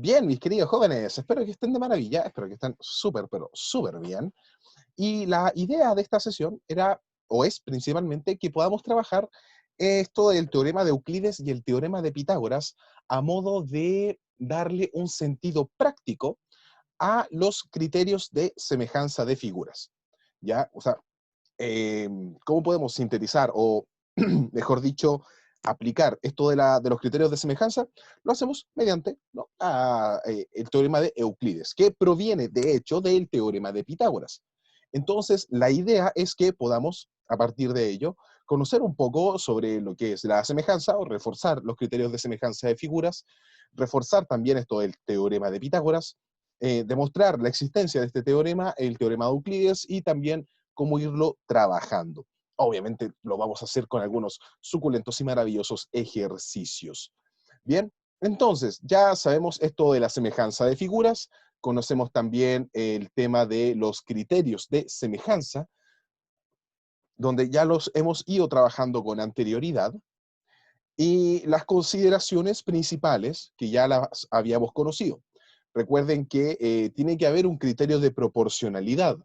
Bien, mis queridos jóvenes, espero que estén de maravilla, espero que estén súper, pero súper bien. Y la idea de esta sesión era, o es principalmente, que podamos trabajar esto del teorema de Euclides y el teorema de Pitágoras a modo de darle un sentido práctico a los criterios de semejanza de figuras. ¿Ya? O sea, ¿cómo podemos sintetizar o, mejor dicho, aplicar esto de los criterios de semejanza? Lo hacemos mediante, ¿no?, el teorema de Euclides, que proviene, de hecho, del teorema de Pitágoras. Entonces, la idea es que podamos, a partir de ello, conocer un poco sobre lo que es la semejanza o reforzar los criterios de semejanza de figuras, reforzar también esto del teorema de Pitágoras, demostrar la existencia de este teorema, el teorema de Euclides, y también cómo irlo trabajando. Obviamente lo vamos a hacer con algunos suculentos y maravillosos ejercicios. Bien, entonces ya sabemos esto de la semejanza de figuras, conocemos también el tema de los criterios de semejanza, donde ya los hemos ido trabajando con anterioridad, y las consideraciones principales que ya las habíamos conocido. Recuerden que tiene que haber un criterio de proporcionalidad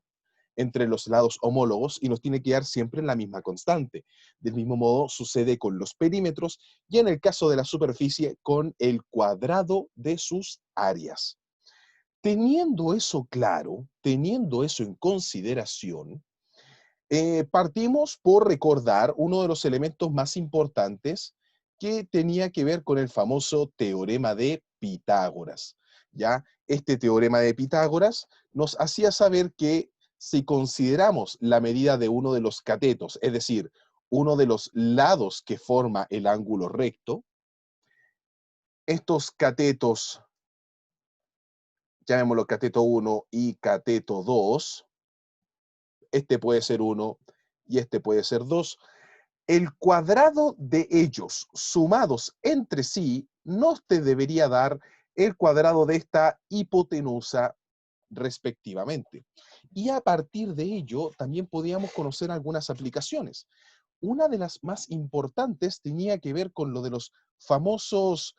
entre los lados homólogos y nos tiene que dar siempre la misma constante. Del mismo modo sucede con los perímetros y en el caso de la superficie con el cuadrado de sus áreas. Teniendo eso claro, teniendo eso en consideración, partimos por recordar uno de los elementos más importantes que tenía que ver con el famoso teorema de Pitágoras. ¿Ya? Este teorema de Pitágoras nos hacía saber que si consideramos la medida de uno de los catetos, es decir, uno de los lados que forma el ángulo recto, estos catetos, llamémoslo cateto 1 y cateto 2, este puede ser 1 y este puede ser 2, el cuadrado de ellos sumados entre sí no te debería dar el cuadrado de esta hipotenusa respectivamente. Y a partir de ello también podíamos conocer algunas aplicaciones. Una de las más importantes tenía que ver con lo de los famosos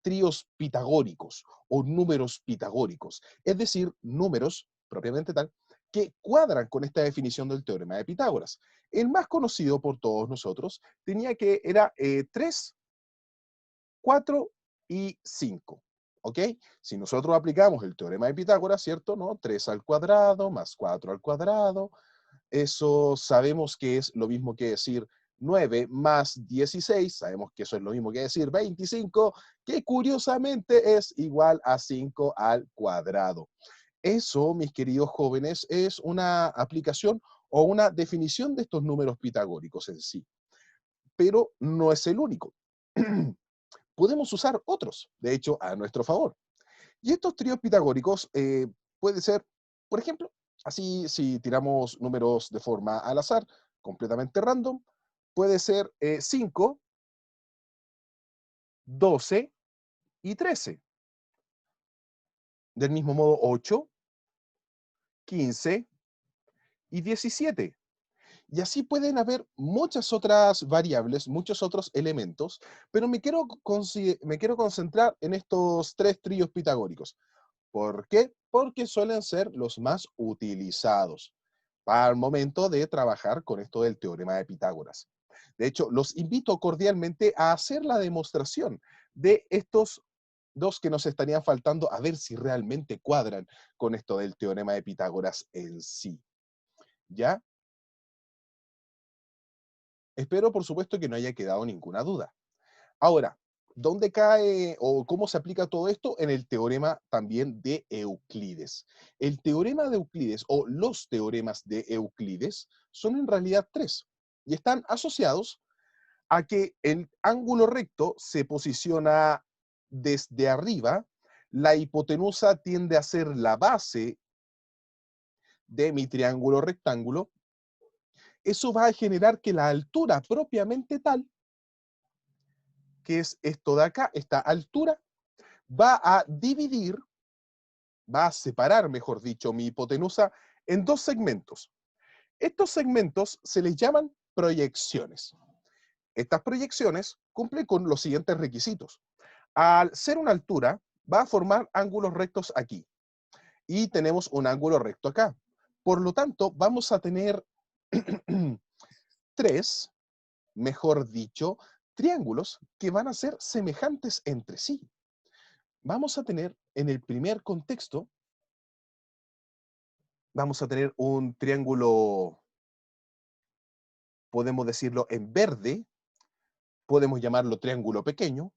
tríos pitagóricos o números pitagóricos, es decir, números propiamente tal que cuadran con esta definición del teorema de Pitágoras. El más conocido por todos nosotros era 3, 4 y 5. ¿Ok? Si nosotros aplicamos el teorema de Pitágoras, ¿cierto? ¿No? 3 al cuadrado más 4 al cuadrado, eso sabemos que es lo mismo que decir 9 más 16, sabemos que eso es lo mismo que decir 25, que curiosamente es igual a 5 al cuadrado. Eso, mis queridos jóvenes, es una aplicación o una definición de estos números pitagóricos en sí, pero no es el único. Podemos usar otros, de hecho, a nuestro favor. Y estos tríos pitagóricos puede ser, por ejemplo, así si tiramos números de forma al azar, completamente random, puede ser 5, 12 y 13. Del mismo modo 8, 15 y 17. Y así pueden haber muchas otras variables, muchos otros elementos, pero me quiero concentrar en estos tres tríos pitagóricos. ¿Por qué? Porque suelen ser los más utilizados para el momento de trabajar con esto del teorema de Pitágoras. De hecho, los invito cordialmente a hacer la demostración de estos dos que nos estarían faltando, a ver si realmente cuadran con esto del teorema de Pitágoras en sí. ¿Ya? Espero, por supuesto, que no haya quedado ninguna duda. Ahora, ¿dónde cae o cómo se aplica todo esto? En el teorema también de Euclides. El teorema de Euclides o los teoremas de Euclides son en realidad tres y están asociados a que el ángulo recto se posiciona desde arriba, la hipotenusa tiende a ser la base de mi triángulo rectángulo. Eso va a generar que la altura propiamente tal, que es esto de acá, esta altura, va a dividir, va a separar, mejor dicho, mi hipotenusa en dos segmentos. Estos segmentos se les llaman proyecciones. Estas proyecciones cumplen con los siguientes requisitos. Al ser una altura, va a formar ángulos rectos aquí. Y tenemos un ángulo recto acá. Por lo tanto, vamos a tener tres, mejor dicho, triángulos que van a ser semejantes entre sí. Vamos a tener en el primer contexto, vamos a tener un triángulo, podemos decirlo en verde, podemos llamarlo triángulo pequeño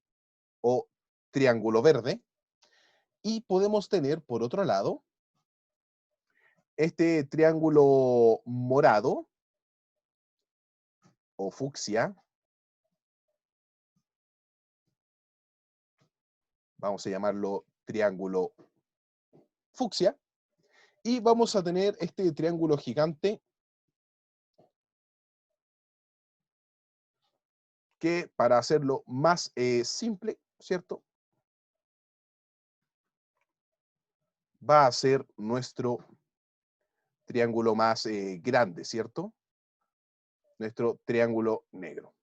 o triángulo verde, y podemos tener, por otro lado, este triángulo morado o fucsia, vamos a llamarlo triángulo fucsia, y vamos a tener este triángulo gigante que, para hacerlo más simple, ¿cierto? Va a ser nuestro triángulo más grande, ¿cierto? Nuestro triángulo negro.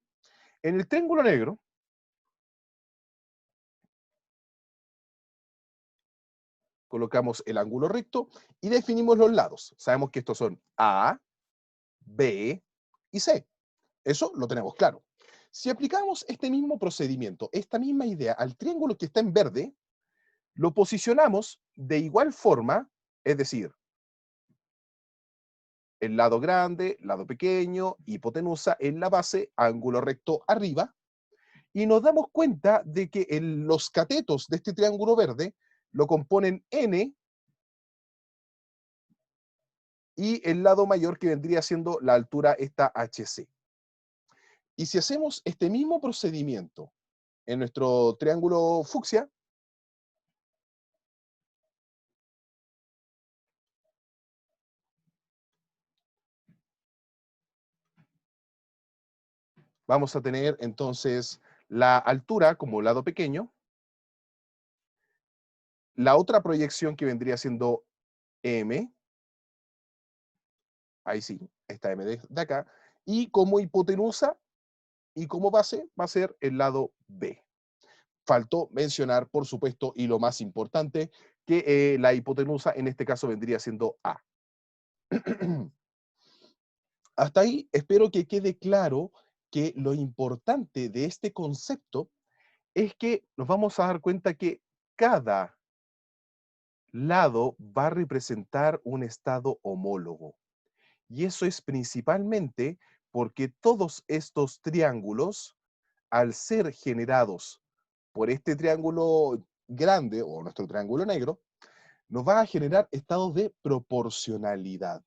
En el triángulo negro, colocamos el ángulo recto y definimos los lados. Sabemos que estos son A, B y C. Eso lo tenemos claro. Si aplicamos este mismo procedimiento, esta misma idea al triángulo que está en verde, lo posicionamos de igual forma, es decir, el lado grande, lado pequeño, hipotenusa en la base, ángulo recto arriba, y nos damos cuenta de que los catetos de este triángulo verde lo componen N y el lado mayor que vendría siendo la altura esta HC. Y si hacemos este mismo procedimiento en nuestro triángulo fucsia, vamos a tener entonces la altura como lado pequeño, la otra proyección que vendría siendo M, ahí sí, esta M de acá, y como hipotenusa y como base va a ser el lado B. Faltó mencionar, por supuesto, y lo más importante, que la hipotenusa en este caso vendría siendo A. Hasta ahí espero que quede claro que lo importante de este concepto es que nos vamos a dar cuenta que cada lado va a representar un estado homólogo. Y eso es principalmente porque todos estos triángulos, al ser generados por este triángulo grande o nuestro triángulo negro, nos va a generar estados de proporcionalidad.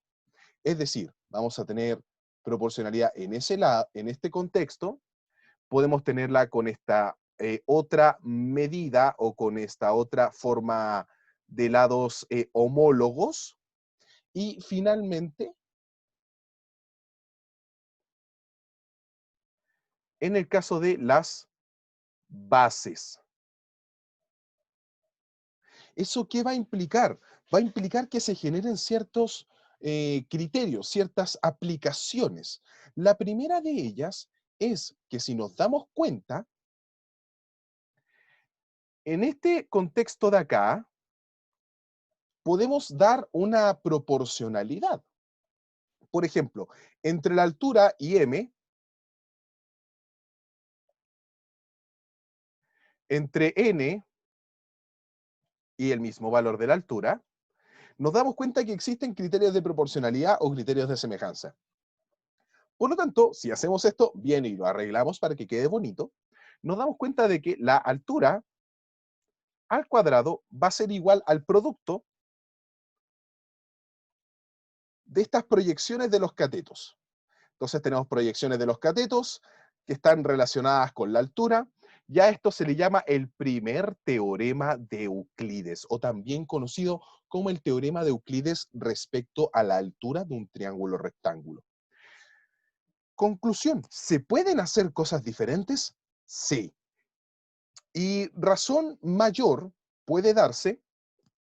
Es decir, vamos a tener proporcionalidad en en este contexto, podemos tenerla con esta otra medida o con esta otra forma de lados homólogos. Y finalmente, en el caso de las bases. ¿Eso qué va a implicar? Va a implicar que se generen ciertos criterios, ciertas aplicaciones. La primera de ellas es que si nos damos cuenta, en este contexto de acá, podemos dar una proporcionalidad. Por ejemplo, entre la altura y M, entre N y el mismo valor de la altura, nos damos cuenta que existen criterios de proporcionalidad o criterios de semejanza. Por lo tanto, si hacemos esto bien y lo arreglamos para que quede bonito, nos damos cuenta de que la altura al cuadrado va a ser igual al producto de estas proyecciones de los catetos. Entonces tenemos proyecciones de los catetos que están relacionadas con la altura. Ya a esto se le llama el primer teorema de Euclides, o también conocido como el teorema de Euclides respecto a la altura de un triángulo rectángulo. Conclusión, ¿se pueden hacer cosas diferentes? Sí. Y razón mayor puede darse,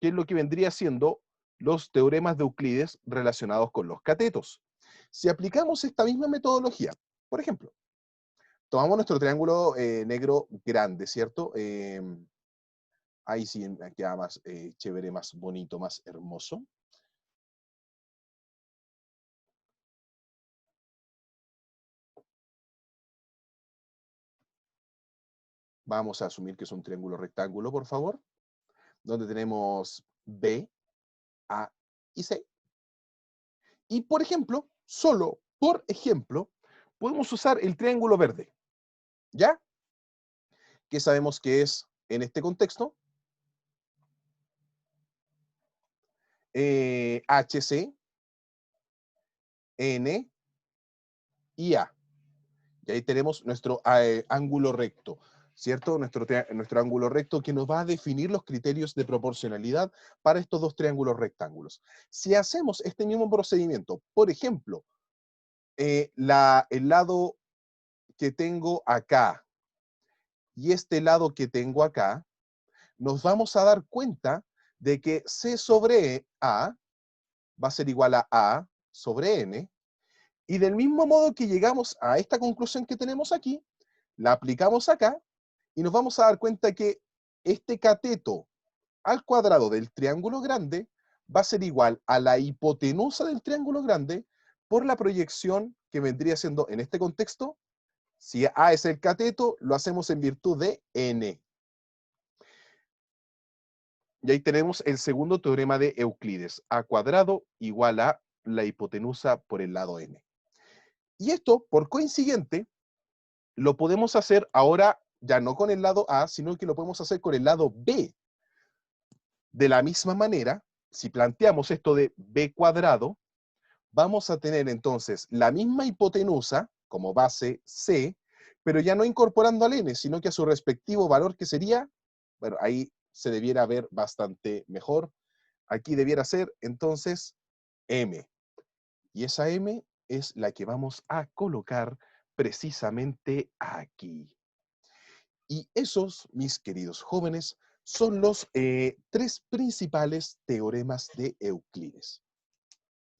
que es lo que vendría siendo los teoremas de Euclides relacionados con los catetos. Si aplicamos esta misma metodología, por ejemplo, tomamos nuestro triángulo negro grande, ¿cierto? Ahí sí me queda más chévere, más bonito, más hermoso. Vamos a asumir que es un triángulo rectángulo, por favor, donde tenemos B, A y C. Y por ejemplo, solo por ejemplo, podemos usar el triángulo verde, ¿ya? Que sabemos que es, en este contexto, HC, N y A. Y ahí tenemos nuestro ángulo recto, ¿cierto? Nuestro ángulo recto que nos va a definir los criterios de proporcionalidad para estos dos triángulos rectángulos. Si hacemos este mismo procedimiento, por ejemplo, el lado que tengo acá y este lado que tengo acá, nos vamos a dar cuenta de que C sobre A va a ser igual a A sobre N, y del mismo modo que llegamos a esta conclusión que tenemos aquí, la aplicamos acá, y nos vamos a dar cuenta que este cateto al cuadrado del triángulo grande va a ser igual a la hipotenusa del triángulo grande por la proyección que vendría siendo, en este contexto, si A es el cateto, lo hacemos en virtud de N. Y ahí tenemos el segundo teorema de Euclides. A cuadrado igual a la hipotenusa por el lado N. Y esto, por consiguiente, lo podemos hacer ahora ya no con el lado A, sino que lo podemos hacer con el lado B. De la misma manera, si planteamos esto de B cuadrado, vamos a tener entonces la misma hipotenusa como base C, pero ya no incorporando al N, sino que a su respectivo valor que sería, bueno, ahí se debiera ver bastante mejor. Aquí debiera ser entonces M. Y esa M es la que vamos a colocar precisamente aquí. Y esos, mis queridos jóvenes, son los tres principales teoremas de Euclides.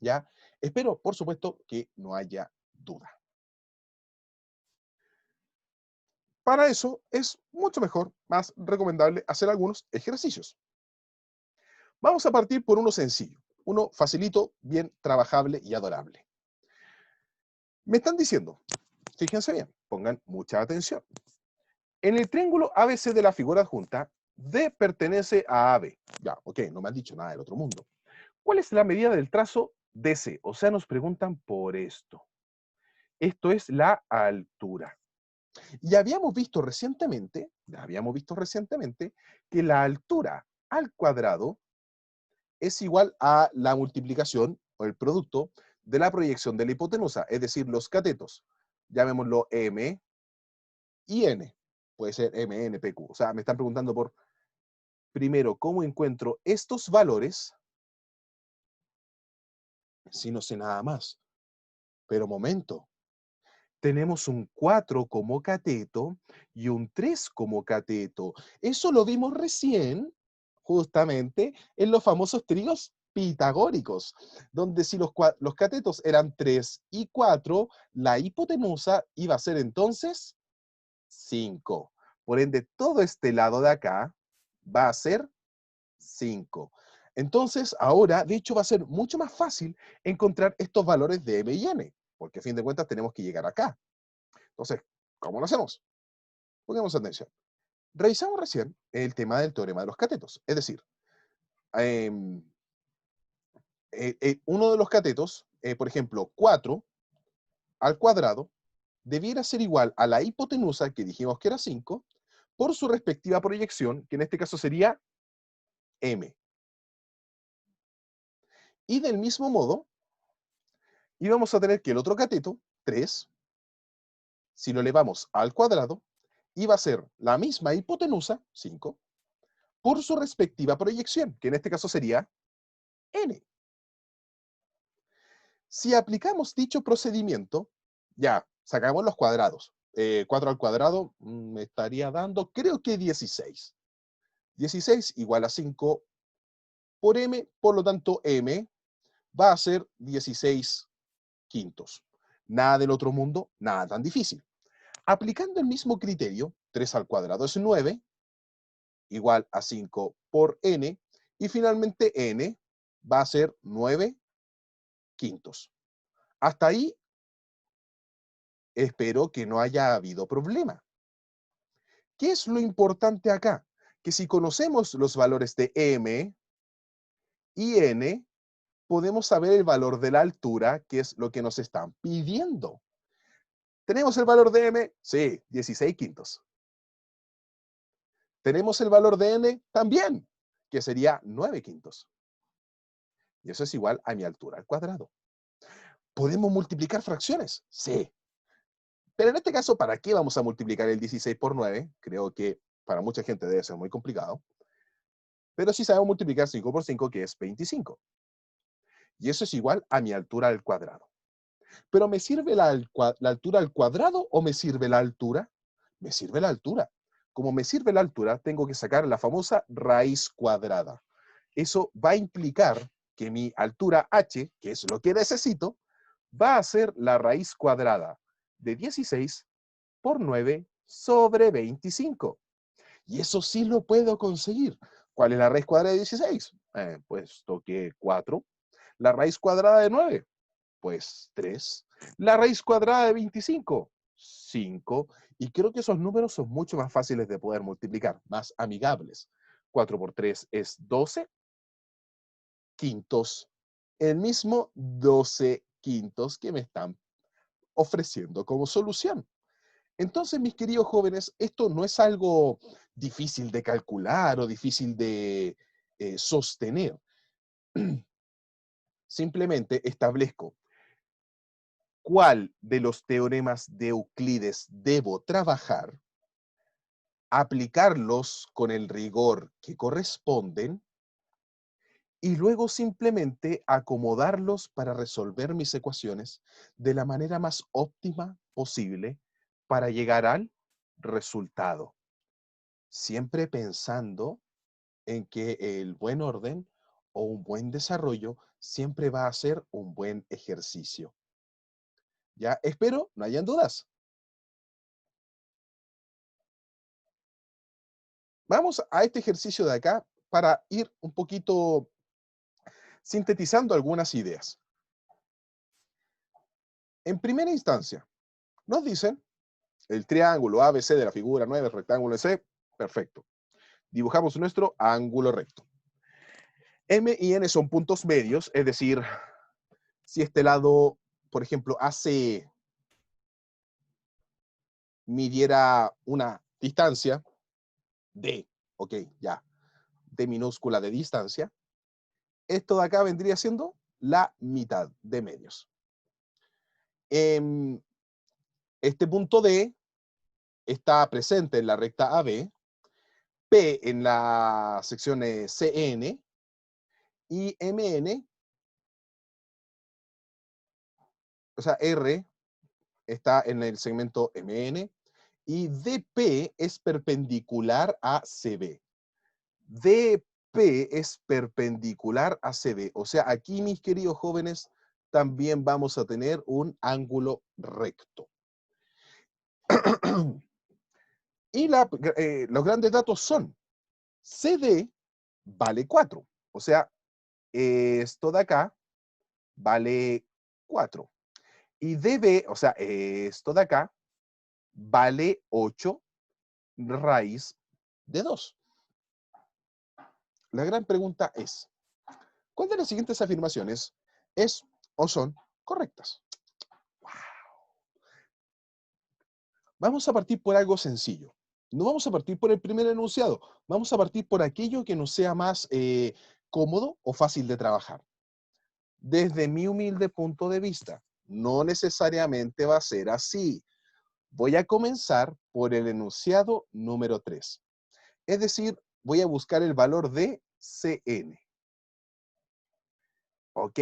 ¿Ya? Espero, por supuesto, que no haya duda. Para eso es mucho mejor, más recomendable hacer algunos ejercicios. Vamos a partir por uno sencillo, uno facilito, bien trabajable y adorable. Me están diciendo, fíjense bien, pongan mucha atención. En el triángulo ABC de la figura adjunta, D pertenece a AB. Ya, ok, no me han dicho nada del otro mundo. ¿Cuál es la medida del trazo DC? O sea, nos preguntan por esto. Esto es la altura. Y habíamos visto recientemente que la altura al cuadrado es igual a la multiplicación o el producto de la proyección de la hipotenusa, es decir, los catetos. Llamémoslo M y N. Puede ser M, N, P, Q. O sea, me están preguntando por, primero, ¿cómo encuentro estos valores si no sé nada más? Pero momento, tenemos un 4 como cateto y un 3 como cateto. Eso lo vimos recién, justamente, en los famosos tríos pitagóricos, donde si los catetos eran 3 y 4, la hipotenusa iba a ser entonces 5. Por ende, todo este lado de acá va a ser 5. Entonces, ahora, de hecho, va a ser mucho más fácil encontrar estos valores de M y N, porque a fin de cuentas tenemos que llegar acá. Entonces, ¿cómo lo hacemos? Pongamos atención. Revisamos recién el tema del teorema de los catetos. Es decir, em, uno de los catetos, por ejemplo, 4 al cuadrado, debiera ser igual a la hipotenusa, que dijimos que era 5, por su respectiva proyección, que en este caso sería M. Y del mismo modo, íbamos a tener que el otro cateto, 3, si lo elevamos al cuadrado, iba a ser la misma hipotenusa, 5, por su respectiva proyección, que en este caso sería N. Si aplicamos dicho procedimiento, ya, sacamos los cuadrados. 4 al cuadrado me estaría dando, creo que 16. 16 igual a 5 por M, por lo tanto M va a ser 16 quintos. Nada del otro mundo, nada tan difícil. Aplicando el mismo criterio, 3 al cuadrado es 9, igual a 5 por n, y finalmente n va a ser 9 quintos. Hasta ahí espero que no haya habido problema. ¿Qué es lo importante acá? Que si conocemos los valores de m y n, podemos saber el valor de la altura, que es lo que nos están pidiendo. ¿Tenemos el valor de m? Sí, 16 quintos. ¿Tenemos el valor de n? También, que sería 9 quintos. Y eso es igual a mi altura al cuadrado. ¿Podemos multiplicar fracciones? Sí. Pero en este caso, ¿para qué vamos a multiplicar el 16 por 9? Creo que para mucha gente debe ser muy complicado. Pero sí sabemos multiplicar 5 por 5, que es 25. Y eso es igual a mi altura al cuadrado. ¿Pero me sirve la altura al cuadrado o me sirve la altura? Me sirve la altura. Como me sirve la altura, tengo que sacar la famosa raíz cuadrada. Eso va a implicar que mi altura h, que es lo que necesito, va a ser la raíz cuadrada de 16 por 9 sobre 25. Y eso sí lo puedo conseguir. ¿Cuál es la raíz cuadrada de 16? Pues toqué 4. La raíz cuadrada de 9, pues 3. La raíz cuadrada de 25, 5. Y creo que esos números son mucho más fáciles de poder multiplicar, más amigables. 4 por 3 es 12 quintos. El mismo 12 quintos que me están ofreciendo como solución. Entonces, mis queridos jóvenes, esto no es algo difícil de calcular o difícil de sostener. Simplemente establezco cuál de los teoremas de Euclides debo trabajar, aplicarlos con el rigor que corresponden y luego simplemente acomodarlos para resolver mis ecuaciones de la manera más óptima posible para llegar al resultado. Siempre pensando en que el buen orden o un buen desarrollo siempre va a ser un buen ejercicio. Ya, espero no hayan dudas. Vamos a este ejercicio de acá para ir un poquito sintetizando algunas ideas. En primera instancia, nos dicen el triángulo ABC de la figura 9, el rectángulo C, perfecto. Dibujamos nuestro ángulo recto. M y N son puntos medios, es decir, si este lado, por ejemplo, AC midiera una distancia D, ok, ya, D minúscula de distancia, esto de acá vendría siendo la mitad de medios. Este punto D está presente en la recta AB, P en la sección CN y MN, o sea, R está en el segmento MN y DP es perpendicular a CB. DP es perpendicular a CB. O sea, aquí, mis queridos jóvenes, también vamos a tener un ángulo recto. Y los grandes datos son, CD vale 4. O sea, esto de acá vale 4. Y DB, o sea, esto de acá, vale 8 raíz de 2. La gran pregunta es, ¿cuál de las siguientes afirmaciones es o son correctas? Vamos a partir por algo sencillo. No vamos a partir por el primer enunciado, vamos a partir por aquello que nos sea más cómodo o fácil de trabajar. Desde mi humilde punto de vista, no necesariamente va a ser así. Voy a comenzar por el enunciado número 3. Es decir, voy a buscar el valor de Cn. ¿Ok?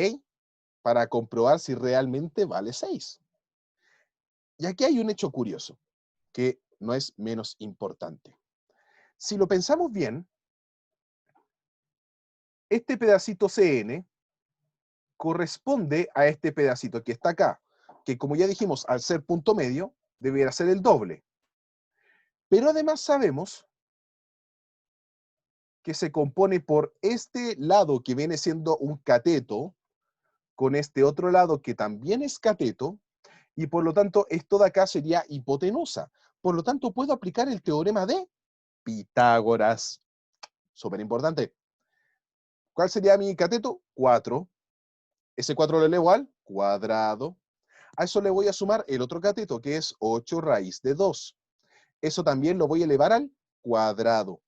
Para comprobar si realmente vale 6. Y aquí hay un hecho curioso, que no es menos importante. Si lo pensamos bien, este pedacito Cn corresponde a este pedacito que está acá, que como ya dijimos, al ser punto medio, debería ser el doble. Pero además sabemos que se compone por este lado que viene siendo un cateto, con este otro lado que también es cateto, y por lo tanto esto de acá sería hipotenusa. Por lo tanto, puedo aplicar el teorema de Pitágoras. Súper importante. ¿Cuál sería mi cateto? 4. Ese 4 lo elevo al cuadrado. A eso le voy a sumar el otro cateto, que es 8 raíz de 2. Eso también lo voy a elevar al cuadrado.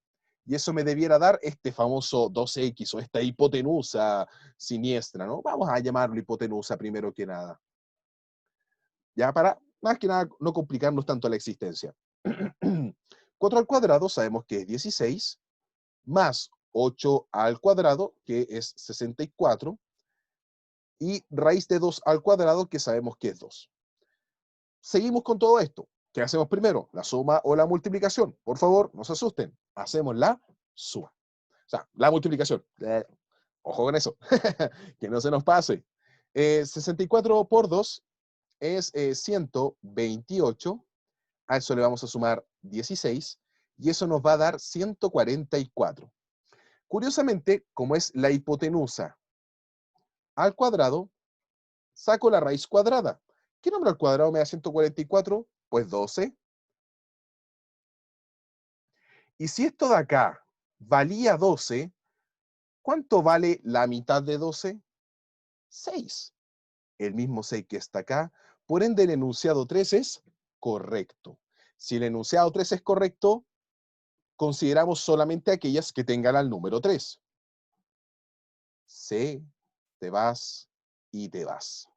Y eso me debiera dar este famoso 2x o esta hipotenusa siniestra, ¿no? Vamos a llamarlo hipotenusa primero que nada. Ya para, más que nada, no complicarnos tanto la existencia. 4 al cuadrado sabemos que es 16, más 8 al cuadrado, que es 64, y raíz de 2 al cuadrado, que sabemos que es 2. Seguimos con todo esto. ¿Qué hacemos primero? ¿La suma o la multiplicación? Por favor, no se asusten. Hacemos la suma. O sea, la multiplicación. Ojo con eso. Que no se nos pase. 64 por 2 es 128. A eso le vamos a sumar 16. Y eso nos va a dar 144. Curiosamente, como es la hipotenusa al cuadrado, saco la raíz cuadrada. ¿Qué número al cuadrado me da 144? Pues 12. Y si esto de acá valía 12, ¿cuánto vale la mitad de 12? 6. El mismo 6 que está acá. Por ende, el enunciado 3 es correcto. Si el enunciado 3 es correcto, consideramos solamente aquellas que tengan al número 3. C, te vas y te vas.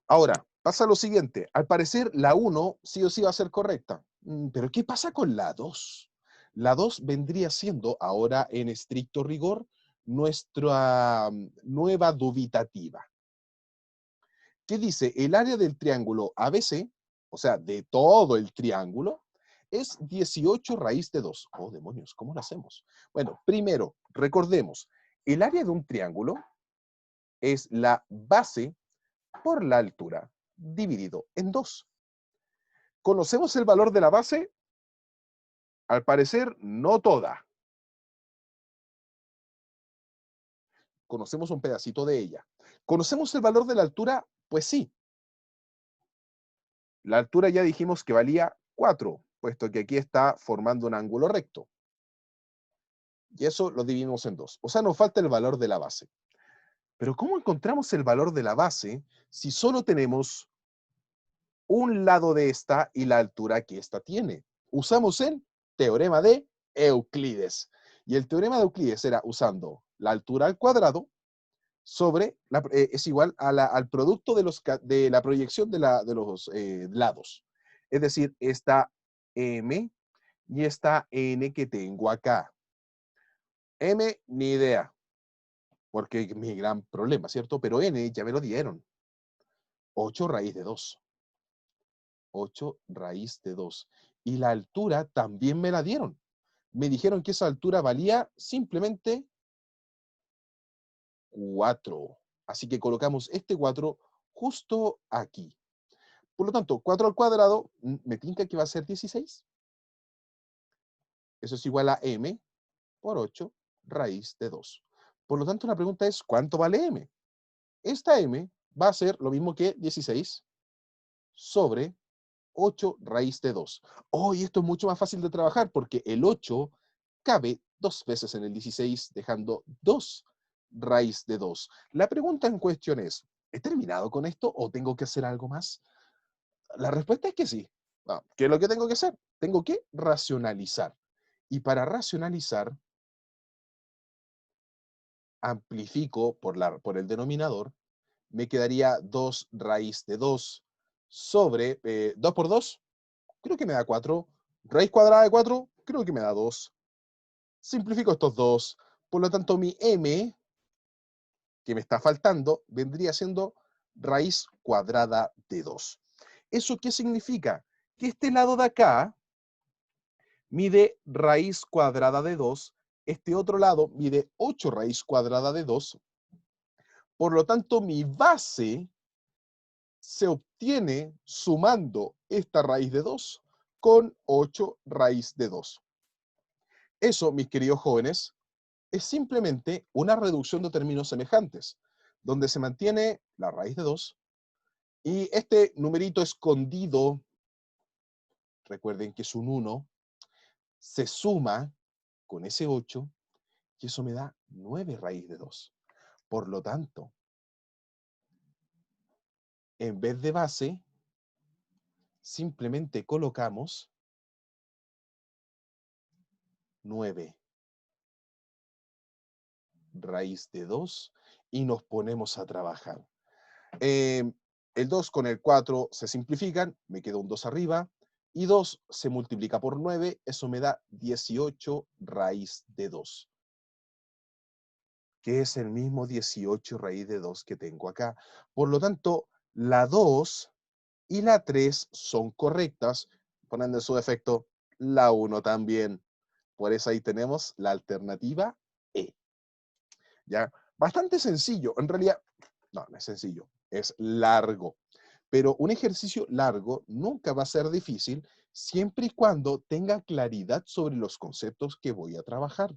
Ahora, pasa lo siguiente. Al parecer, la 1 sí o sí va a ser correcta. Pero ¿qué pasa con la 2? La 2 vendría siendo, ahora en estricto rigor, nuestra nueva dubitativa. ¿Qué dice? El área del triángulo ABC, o sea, de todo el triángulo, es 18 raíz de 2. Oh, demonios, ¿cómo lo hacemos? Bueno, primero, recordemos, el área de un triángulo es la base por la altura, dividido en 2. ¿Conocemos el valor de la base? Al parecer, no toda. Conocemos un pedacito de ella. ¿Conocemos el valor de la altura? Pues sí. La altura ya dijimos que valía 4, puesto que aquí está formando un ángulo recto. Y eso lo dividimos en 2. O sea, nos falta el valor de la base. Pero ¿cómo encontramos el valor de la base si solo tenemos un lado de esta y la altura que esta tiene? Usamos el teorema de Euclides. Y el teorema de Euclides era usando la altura al cuadrado sobre, es igual a al producto de la proyección de los lados. Es decir, esta M y esta N que tengo acá. M, ni idea, porque es mi gran problema, ¿cierto? Pero N ya me lo dieron. 8 raíz de 2. 8 raíz de 2. Y la altura también me la dieron. Me dijeron que esa altura valía simplemente 4. Así que colocamos este 4 justo aquí. Por lo tanto, 4 al cuadrado me tinca que va a ser 16. Eso es igual a m por 8 raíz de 2. Por lo tanto, la pregunta es, ¿cuánto vale m? Esta m va a ser lo mismo que 16 sobre 8 raíz de 2. Oh, y esto es mucho más fácil de trabajar porque el 8 cabe 2 veces en el 16, dejando 2 raíz de 2. La pregunta en cuestión es, ¿he terminado con esto o tengo que hacer algo más? La respuesta es que sí. ¿Qué es lo que tengo que hacer? Tengo que racionalizar. Y para racionalizar, amplifico por el denominador, me quedaría 2 raíz de 2 sobre 2 por 2, creo que me da 4. Raíz cuadrada de 4, creo que me da 2. Simplifico estos dos. Por lo tanto, mi m, que me está faltando, vendría siendo raíz cuadrada de 2. ¿Eso qué significa? Que este lado de acá mide raíz cuadrada de 2, este otro lado mide 8 raíz cuadrada de 2. Por lo tanto, mi base se obtiene sumando esta raíz de 2 con 8 raíz de 2. Eso, mis queridos jóvenes, es simplemente una reducción de términos semejantes, donde se mantiene la raíz de 2 y este numerito escondido, recuerden que es un 1, se suma con ese 8 y eso me da 9 raíz de 2. Por lo tanto, en vez de base, simplemente colocamos 9 raíz de 2 y nos ponemos a trabajar. Eh, el 2 con el 4 se simplifican, me queda un 2 arriba, y 2 se multiplica por 9, eso me da 18 raíz de 2, que es el mismo 18 raíz de 2 que tengo acá. Por lo tanto, la 2 y la 3 son correctas, poniendo en su defecto la 1 también. Por eso ahí tenemos la alternativa E. ¿Ya? Bastante sencillo, en realidad, no es sencillo, es largo. Pero un ejercicio largo nunca va a ser difícil siempre y cuando tenga claridad sobre los conceptos que voy a trabajar.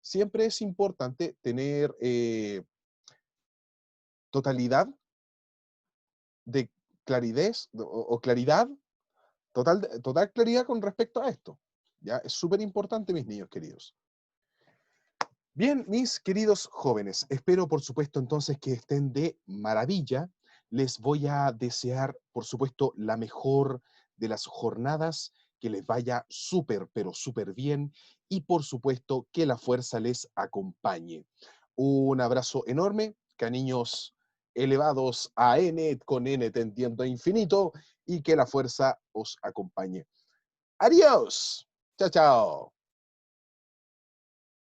Siempre es importante tener totalidad de claridad o claridad, total claridad con respecto a esto. ¿Ya? Es súper importante, mis niños queridos. Bien, mis queridos jóvenes, espero por supuesto entonces que estén de maravilla. Les voy a desear, por supuesto, la mejor de las jornadas, que les vaya súper, pero súper bien y por supuesto que la fuerza les acompañe. Un abrazo enorme, cariños elevados a N, con N tendiendo a infinito, y que la fuerza os acompañe. Adiós. Chao, chao.